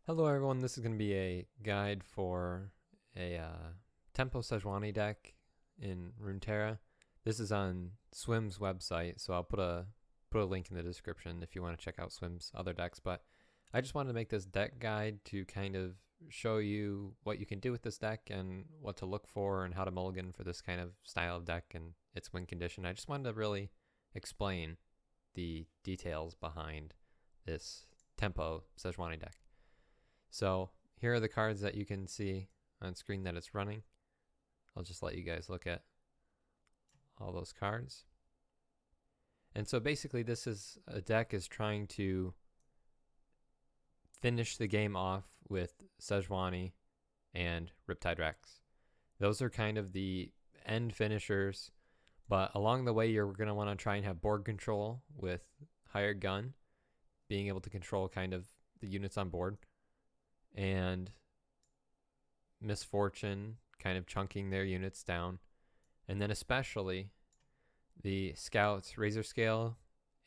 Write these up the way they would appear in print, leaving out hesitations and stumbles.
Hello everyone, this is going to be a guide for a Tempo Sejuani deck in Runeterra. This is on Swim's website, so I'll put a link in the description if you want to check out Swim's other decks. But I just wanted to make this deck guide to kind of show you what you can do with this deck and what to look for and how to mulligan for this kind of style of deck and its win condition. I just wanted to really explain the details behind this Tempo Sejuani deck. So here are the cards that you can see on screen that it's running. I'll just let you guys look at all those cards. And so basically this is a deck is trying to finish the game off with Sejuani and Riptide Rex. Those are kind of the end finishers, but along the way you're going to want to try and have board control with Hired Gun, being able to control kind of the units on board, and Misfortune kind of chunking their units down, and then especially the Scouts, Razor Scale,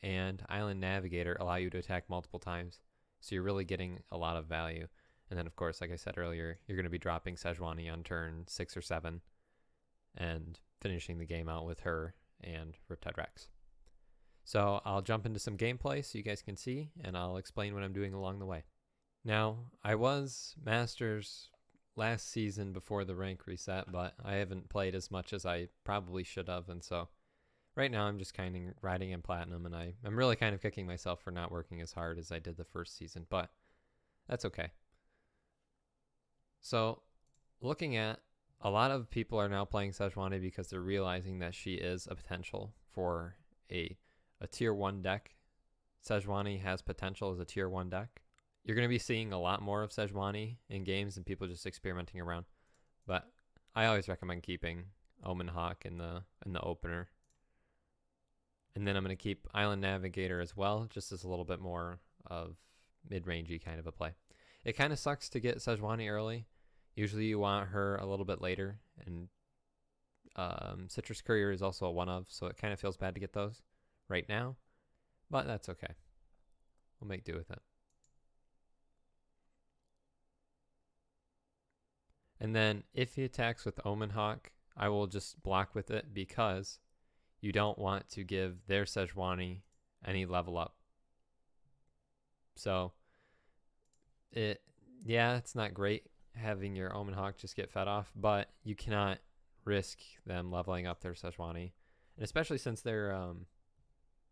and Island Navigator allow you to attack multiple times, so you're really getting a lot of value. And then of course, like I said earlier, you're going to be dropping Sejuani on turn 6 or 7 and finishing the game out with her and Riptide Rex. So I'll jump into some gameplay so you guys can see, and I'll explain what I'm doing along the way. Now, I was Masters last season before the rank reset, but I haven't played as much as I probably should have, and so right now I'm just kind of riding in Platinum, and I'm really kind of kicking myself for not working as hard as I did the first season, but that's okay. So, looking at a lot of people are now playing Sejuani because they're realizing that she is a potential for a tier 1 deck. Sejuani has potential as a tier 1 deck. You're going to be seeing a lot more of Sejuani in games and people just experimenting around. But I always recommend keeping Omen Hawk in the opener. And then I'm going to keep Island Navigator as well, just as a little bit more of mid-rangey kind of a play. It kind of sucks to get Sejuani early. Usually you want her a little bit later. And Citrus Courier is also a one-of, so it kind of feels bad to get those right now. But that's okay. We'll make do with it. And then if he attacks with Omen Hawk, I will just block with it because you don't want to give their Sejuani any level up. So it's not great having your Omen Hawk just get fed off, but you cannot risk them leveling up their Sejuani. And especially since they're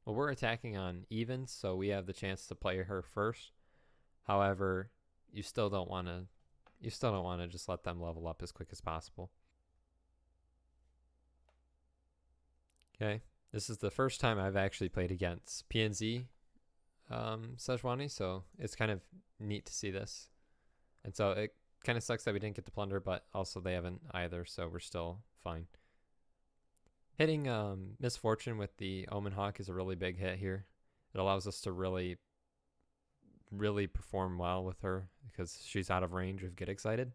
we're attacking on evens, so we have the chance to play her first. However, you still don't want to just let them level up as quick as possible. Okay, this is the first time I've actually played against PNZ Sejuani, so it's kind of neat to see this. And so it kind of sucks that we didn't get to plunder, but also they haven't either, so we're still fine. Hitting Misfortune with the Omen Hawk is a really big hit here. It allows us to really perform well with her because she's out of range of Get Excited.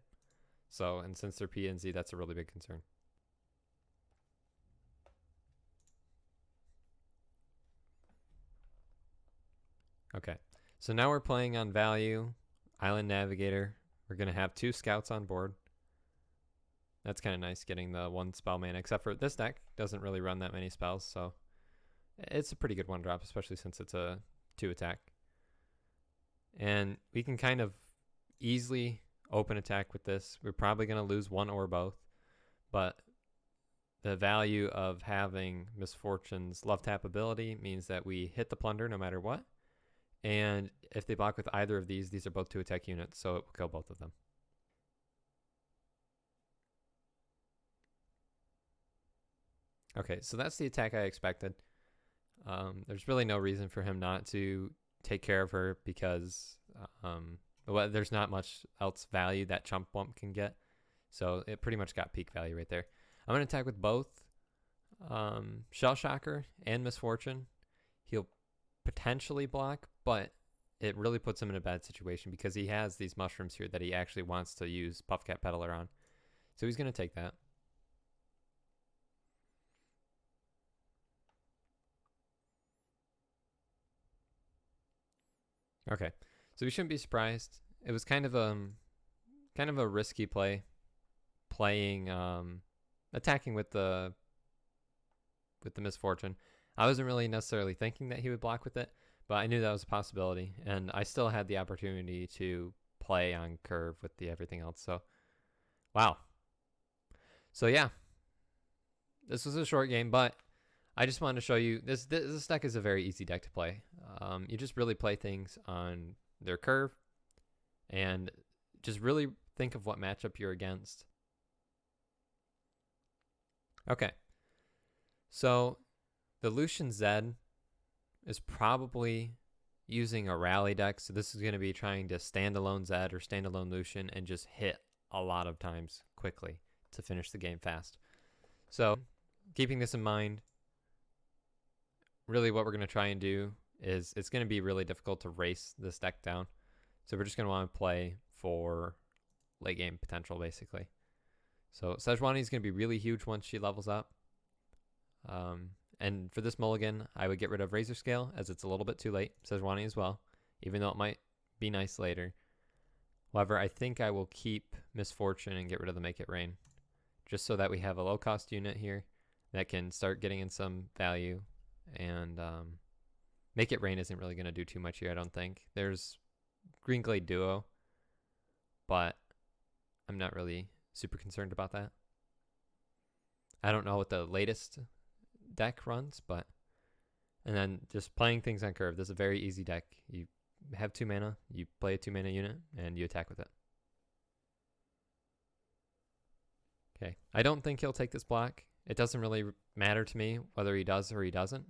So, and since they're PNZ, that's a really big concern. Okay, so now we're playing on value, Island Navigator. We're going to have 2 scouts on board. That's kind of nice getting the 1 spell mana, except for this deck doesn't really run that many spells, so it's a pretty good 1-drop, especially since it's a 2 attack. And we can kind of easily open attack with this. We're probably going to lose one or both, but the value of having Misfortune's Love Tap ability means that we hit the plunder no matter what. And if they block with either of these are both 2 attack units, so it will kill both of them. Okay, so that's the attack I expected. There's really no reason for him not to take care of her because there's not much else value that Chump Bump can get. So it pretty much got peak value right there. I'm going to attack with both Shell Shocker and Misfortune. He'll potentially block, but it really puts him in a bad situation because he has these mushrooms here that he actually wants to use Puffcat Peddler on. So he's going to take that. Okay, so we shouldn't be surprised it was kind of a risky play, playing attacking with the Misfortune. I wasn't really necessarily thinking that he would block with it, but I knew that was a possibility, and I still had the opportunity to play on curve with the everything else. So, wow. So yeah, this was a short game, but I just wanted to show you this deck is a very easy deck to play. You just really play things on their curve, and just really think of what matchup you're against. Okay, so the Lucian Zed is probably using a rally deck, so this is going to be trying to standalone Zed or standalone Lucian and just hit a lot of times quickly to finish the game fast. So keeping this in mind, really what we're going to try and do is it's going to be really difficult to race this deck down. So we're just going to want to play for late game potential, basically. So Sejuani is going to be really huge once she levels up. And for this mulligan, I would get rid of Razor Scale, as it's a little bit too late. Sejuani as well, even though it might be nice later. However, I think I will keep Misfortune and get rid of the Make It Rain, just so that we have a low-cost unit here that can start getting in some value. And Make It Rain isn't really going to do too much here, I don't think. There's Green Glade Duo, but I'm not really super concerned about that. I don't know what the latest deck runs, but and then just playing things on curve. This is a very easy deck. You have 2 mana, you play a 2 mana unit, and you attack with it. Okay, I don't think he'll take this block. It doesn't really matter to me whether he does or he doesn't.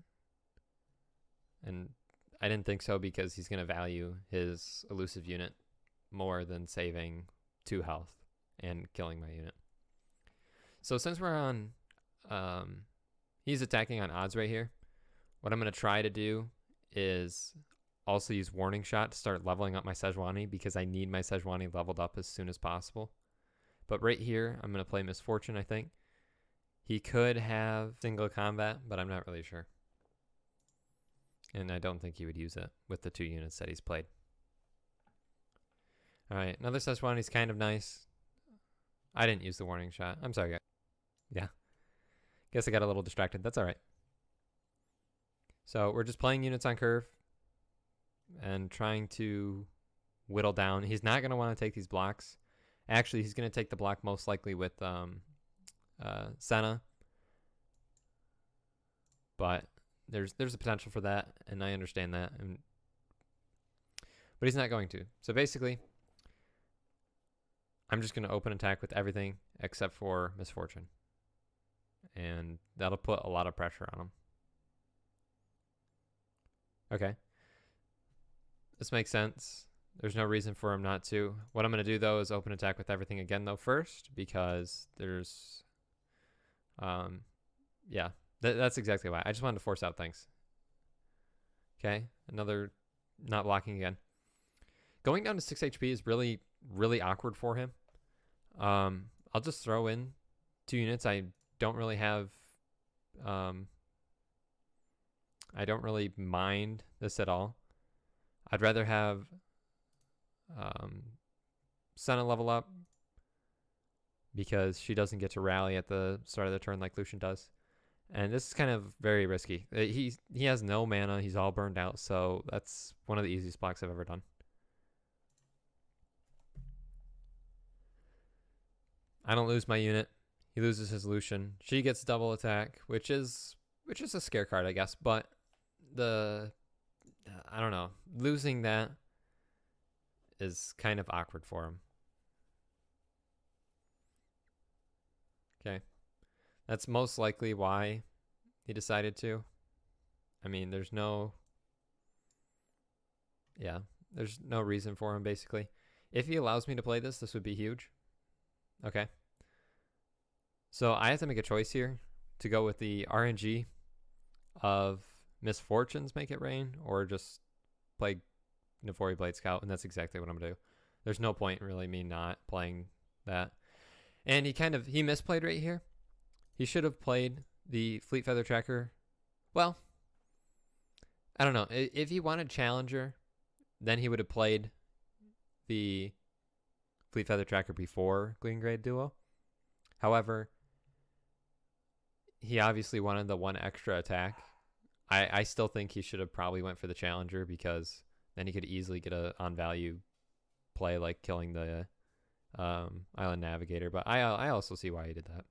And I didn't think so because he's going to value his elusive unit more than saving 2 health and killing my unit. So since we're on, he's attacking on odds right here. What I'm going to try to do is also use Warning Shot to start leveling up my Sejuani, because I need my Sejuani leveled up as soon as possible. But right here, I'm going to play Misfortune, I think. He could have single combat, but I'm not really sure. And I don't think he would use it with the 2 units that he's played. Alright, another Sejuani is kind of nice. I didn't use the Warning Shot. I'm sorry, guys. Yeah. Guess I got a little distracted. That's alright. So we're just playing units on curve and trying to whittle down. He's not going to want to take these blocks. Actually, he's going to take the block most likely with Senna. But there's a potential for that, and I understand that. But he's not going to. So basically, I'm just going to open attack with everything except for Misfortune. And that'll put a lot of pressure on him. Okay. This makes sense. There's no reason for him not to. What I'm going to do, though, is open attack with everything again, though, first, because there's... yeah, that's exactly why. I just wanted to force out things. Okay, another not blocking again. Going down to 6 HP is really, really awkward for him. I'll just throw in 2 units. I don't really have... I don't really mind this at all. I'd rather have Senna level up, because she doesn't get to rally at the start of the turn like Lucian does. And this is kind of very risky. He has no mana. He's all burned out. So that's one of the easiest blocks I've ever done. I don't lose my unit. He loses his Lucian. She gets double attack, which is a scare card, I guess. But I don't know. Losing that is kind of awkward for him. Okay. That's most likely why he decided to. I mean, there's no reason for him, basically. If he allows me to play this, this would be huge. Okay. So I have to make a choice here to go with the RNG of Misfortunes Make It Rain, or just play Navori Blade Scout, and that's exactly what I'm going to do. There's no point really me not playing that. And he misplayed right here. He should have played the Fleet Feather Tracker. Well, I don't know. If he wanted Challenger, then he would have played the Fleet Feather Tracker before Green Grade Duo. However, he obviously wanted the one extra attack. I still think he should have probably went for the Challenger, because then he could easily get a on value play like killing the Island Navigator. But I also see why he did that.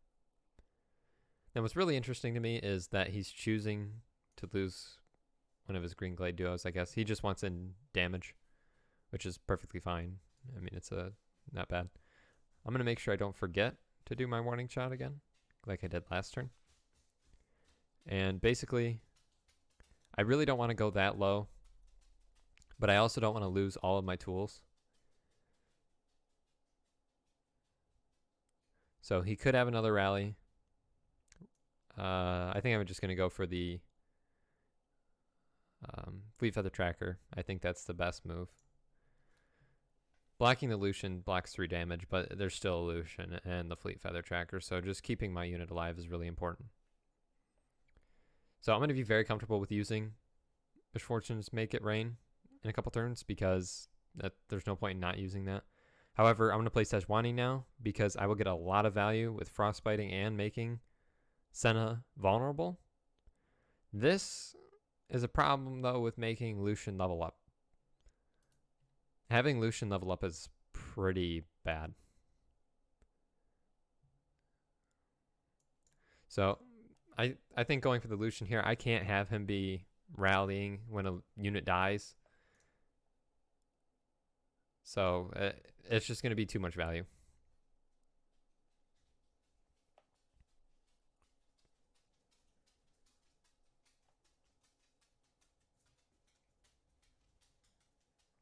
Now what's really interesting to me is that he's choosing to lose one of his Green Glade Duos, I guess. He just wants in damage, which is perfectly fine. I mean, it's not bad. I'm going to make sure I don't forget to do my warning shot again, like I did last turn. And basically, I really don't want to go that low, but I also don't want to lose all of my tools. So he could have another rally. I think I'm just going to go for the Fleet Feather Tracker. I think that's the best move. Blocking the Lucian blocks 3 damage, but there's still a Lucian and the Fleet Feather Tracker, so just keeping my unit alive is really important. So I'm going to be very comfortable with using Misfortune's Make It Rain in a couple turns, because there's no point in not using that. However, I'm going to play Sejuani now, because I will get a lot of value with Frostbiting and making Senna vulnerable. This is a problem, though, with making Lucian level up. Having Lucian level up is pretty bad. So I think going for the Lucian here, I can't have him be rallying when a unit dies. So it's just going to be too much value.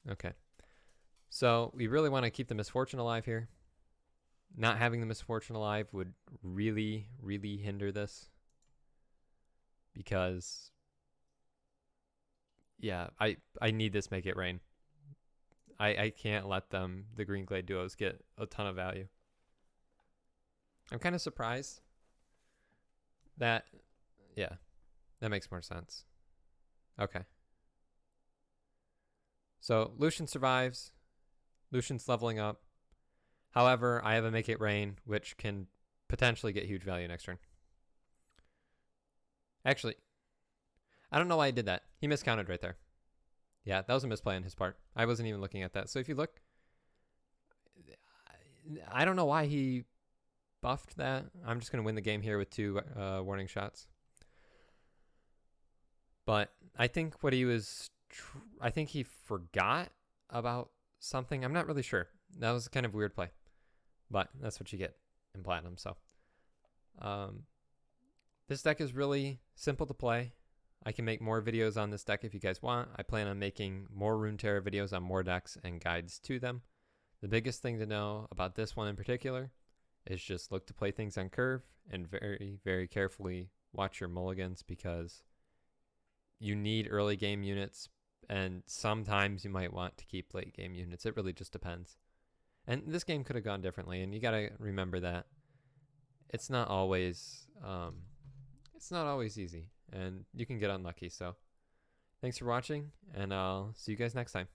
Okay. So we really want to keep the Misfortune alive here. Not having the Misfortune alive would really, really hinder this. Because, yeah, I need this Make It Rain. I can't let the Green Glade Duos, get a ton of value. I'm kind of surprised that, yeah, that makes more sense. Okay. So Lucian survives. Lucian's leveling up. However, I have a Make It Rain, which can potentially get huge value next turn. Actually, I don't know why I did that. He miscounted right there. Yeah, that was a misplay on his part. I wasn't even looking at that. So if you look, I don't know why he buffed that. I'm just going to win the game here with 2 warning shots. But I think what he was, I think he forgot about something. I'm not really sure. That was kind of a weird play. But that's what you get in Platinum. So this deck is really simple to play. I can make more videos on this deck if you guys want. I plan on making more Runeterra videos on more decks and guides to them. The biggest thing to know about this one in particular is just look to play things on curve and very, very carefully watch your mulligans, because you need early game units, and sometimes you might want to keep late game units. It really just depends. And this game could have gone differently, and you got to remember that it's not always easy, and you can get unlucky. So thanks for watching, and I'll see you guys next time.